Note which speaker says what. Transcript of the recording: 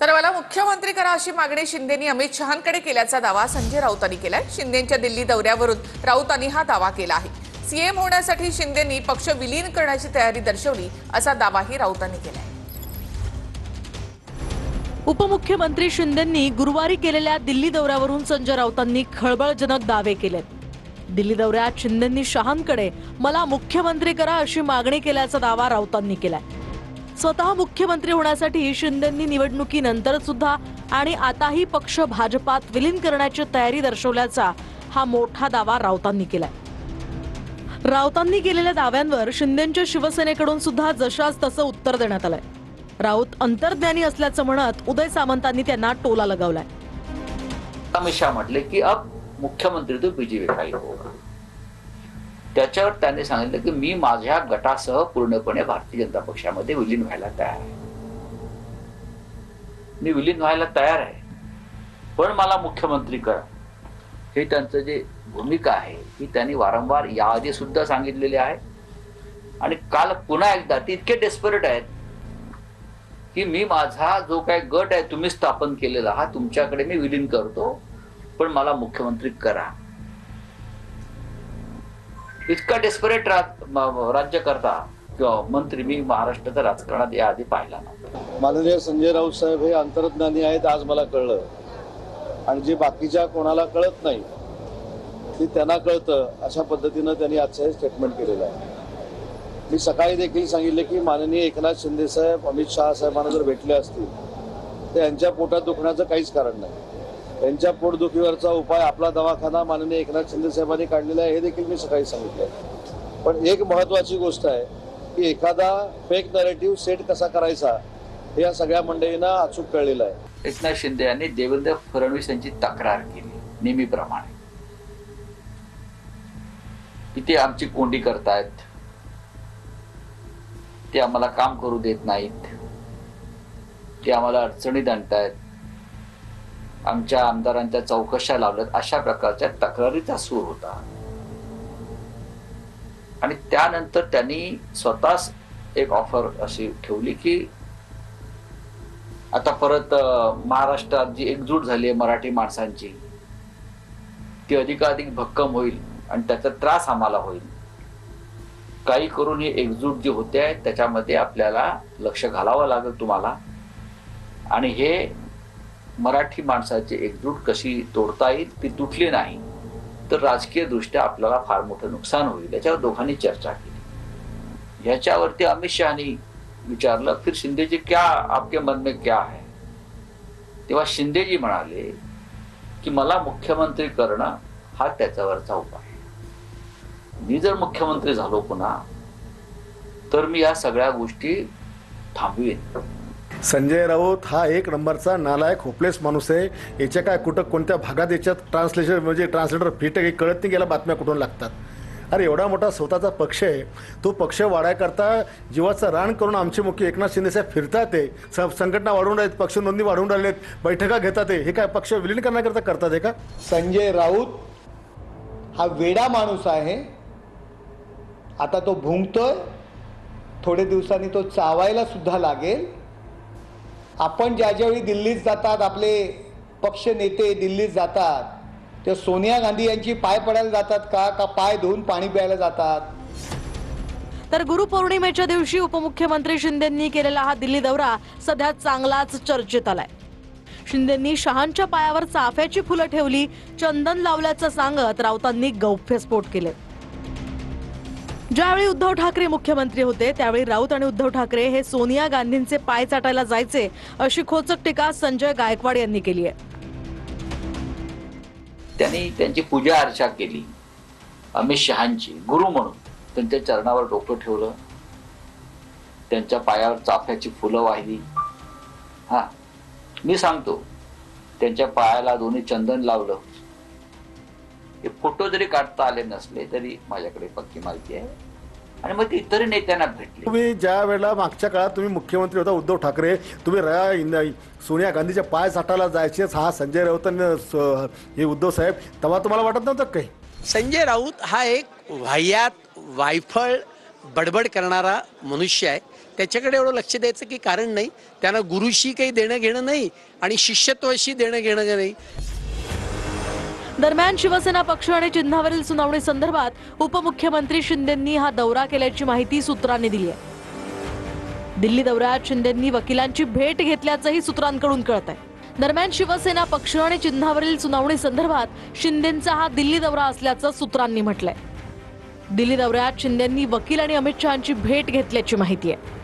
Speaker 1: तर मला मुख्यमंत्री करा अशी मागणी शिंदेंनी अमित शहांकडे केल्याचा दावा संजय राऊतांनी केलाय। शिंदेंच्या दिल्ली दौऱ्यावरून राऊतांनी हा दावा केला आहे। सीएम होण्यासाठी शिंदेंनी पक्ष विलीन करण्याची तयारी दर्शवली असा दावाही राऊतांनी केलाय।
Speaker 2: उपमुख्यमंत्री शिंदेंनी गुरुवारी केलेल्या दिल्ली दौऱ्यावरून संजय राऊतांनी खळबळजनक दावे केलेत। दिल्ली दौऱ्यात शिंदेंनी शहांकडे मला मुख्यमंत्री करा अशी मागणी केल्याचा दावा राऊतांनी केलाय। स्वतः मुख्यमंत्री होण्यासाठी शिंदेंनी निवडणुकीनंतर सुद्धा आणि आताही पक्ष भाजपात विलीन करण्याची तयारी दर्शवल्याचा हा मोठा दावा राऊतांनी केलाय। राऊतांनी केलेल्या दाव्यांवर शिंदेंच्या शिवसेनेकडून सुद्धा जशास तसं उत्तर देण्यात आलंय। राऊत अंतर्ज्ञानी असल्याचं म्हणत उदय सामंतांनी त्यांना टोला लगावलाय।
Speaker 3: अमित शाह म्हटले की अब मुख्यमंत्री तो बीजेपी का ही होगा। त्याच्यावर त्यांनी सांगितलं की मी माझ्या गटासह पूर्णपणे भारतीय जनता पक्षामध्ये विलीन व्हायला तयार आहे। मी विलीन व्हायला तयार आहे, पण मला मुख्यमंत्री करा, हे त्यांचं जे भूमिका आहे ही त्यांनी वारंवार याआधी सुद्धा सांगितलेली आहे। आणि काल पुन्हा एकदा ते इतके डेस्परेट आहेत की मी माझा जो काही गट आहे तुम्ही स्थापन केलेला हा तुमच्याकडे मी विलीन करतो, पण मला मुख्यमंत्री करा। इतका डेस्परेट राज्यकर्ता किंवा मंत्री मी महाराष्ट्राच्या राजकारणात याआधी पाहिला नव्हता।
Speaker 4: माननीय संजय राऊत साहेब हे अंतर्ज्ञानी आहेत आज मला कळलं, आणि जे बाकीच्या कोणाला कळत नाही ते त्यांना कळतं अशा पद्धतीनं त्यांनी आजचं हे स्टेटमेंट केलेलं आहे। मी सकाळी देखील सांगितले की माननीय एकनाथ शिंदे साहेब अमित शहा साहेबांना जर भेटले असतील तर यांच्या पोटात दुखण्याचं काहीच कारण नाही। यांच्या पोटदुखीवरचा उपाय आपला दवाखाना माननीय एकनाथ शिंदे साहेबांनी काढलेला आहे हे देखील मी सकाळी सांगितलं। पण एक महत्वाची गोष्ट आहे की एखादा फेक नरेटिव्ह सेट कसा करायचा हे या सगळ्या मंडळींना अचूक कळलेलं आहे।
Speaker 3: एकनाथ शिंदे यांनी देवेंद्र फडणवीस यांची तक्रार केली नेहमीप्रमाणे की ते आमची कोंडी करतायत, ते आम्हाला काम करू देत नाहीत, ते आम्हाला अडचणीत आणतायत, आमच्या आमदारांच्या चौकशा लावल्यात, अशा प्रकारच्या तक्रारीचा सूर होता। आणि त्यानंतर त्यांनी स्वतःच एक ऑफर अशी ठेवली की आता परत महाराष्ट्रात जी एकजूट झाली आहे मराठी माणसांची ती अधिकाधिक भक्कम होईल आणि त्याचा त्रास आम्हाला होईल। काही करून ही एकजूट जी होते त्याच्यामध्ये आपल्याला लक्ष घालावं लागेल तुम्हाला, आणि हे मराठी माणसाची एकजूट कशी तोडता येईल, ती तुटली नाही तर राजकीय दृष्ट्या आपल्याला फार मोठं नुकसान होईल, याच्यावर दोघांनी चर्चा केली। याच्यावरती अमित शहानी विचारलं फिर शिंदे जी क्या आपके मन में क्या है, तेव्हा शिंदेजी म्हणाले की मला मुख्यमंत्री करणं हा त्याच्यावरचा उपाय। मी जर मुख्यमंत्री झालो पुन्हा तर मी या सगळ्या गोष्टी थांबवीन।
Speaker 5: संजय राऊत हा एक नंबरचा नालायक होपलेस माणूस आहे। याच्या काय कुठं कोणत्या भागात याच्यात ट्रान्सलेशन म्हणजे ट्रान्सलेटर फिट काही कळत नाही, गेला बातम्या कुठून लागतात। अरे एवढा मोठा स्वतःचा पक्ष आहे, तो पक्ष वाढायकरता जीवाचं रान करून आमचे मुख्य एकनाथ शिंदे साहेब फिरतात, ते संघटना वाढवून राहिलेत, पक्ष नोंदणी वाढवून राहिलेत, बैठका घेतात, हे काय पक्ष विलीन करण्याकरता करतात हे का?
Speaker 6: संजय राऊत हा वेडा माणूस आहे। आता तो भुंकतोय, थोडे दिवसांनी तो चावायला सुद्धा लागेल। आपण ज्यावेळी दिल्लीत जातात, आपले पक्ष नेते दिल्लीत जातात, ते सोनिया गांधी यांची पाय पडायला जातात का पाय धुवून पाणी प्यायला जातात?
Speaker 2: तर गुरुपौर्णिमेच्या दिवशी उपमुख्यमंत्री शिंदेंनी केलेला हा दिल्ली दौरा सध्या चांगलाच चर्चेत आलाय। शिंदेंनी शहांच्या पायावर चाफ्याची फुलं ठेवली, चंदन लावल्याचं सांगत राऊतांनी गौप्यस्फोट केले। ज्यावेळी उद्धव ठाकरे मुख्यमंत्री होते त्यावेळी राऊत आणि उद्धव ठाकरे हे सोनिया गांधींचे पाय चाटायला जायचे अशी खोचक टीका संजय गायकवाड यांनी केली आहे।
Speaker 3: त्यांनी त्यांची पूजा अर्चा केली अमित शहांची गुरु म्हणून, त्यांच्या चरणावर डोकं ठेवलं, त्यांच्या पायावर चाफ्याची फुलं वाहिली। हा मी सांगतो, त्यांच्या पायाला दोन्ही चंदन लावलं। हे फोटो जरी काढता आले नसले तरी माझ्याकडे पक्की माहिती आहे, आणि मग इतर नेत्यांना भेटले।
Speaker 5: तुम्ही ज्या वेळेला मागच्या काळात तुम्ही मुख्यमंत्री होता उद्धव ठाकरे, तुम्ही सोनिया गांधीच्या पाय चाटायला जायचे, हा संजय राऊत हे उद्धव साहेब, तेव्हा तुम्हाला वाटत नव्हतं काही?
Speaker 7: संजय राऊत हा एक वाह्यात वायफळ बडबड करणारा मनुष्य आहे। त्याच्याकडे एवढं लक्ष द्यायचं की कारण नाही. त्यांना गुरुशी काही देणं घेणं नाही आणि शिष्यत्वाशी देणं घेणं नाही.
Speaker 2: दरम्यान शिवसेना पक्ष आणि चिन्हावरील सुनावणी संदर्भात उपमुख्यमंत्री शिंदेंनी हा दौरा केल्याची माहिती सूत्रांनी दिली आहे. दिल्ली दौऱ्यात शिंदेंनी वकिलांची भेट घेतल्याचंही सूत्रांकडून कळत आहे. दरम्यान शिवसेना पक्ष आणि चिन्हावरील सुनावणी संदर्भात शिंदेंचा हा दिल्ली दौरा असल्याचं सूत्रांनी म्हटलंय. दिल्ली दौऱ्यात शिंदेंनी वकील आणि अमित शहांची भेट घेतल्याची माहिती आहे.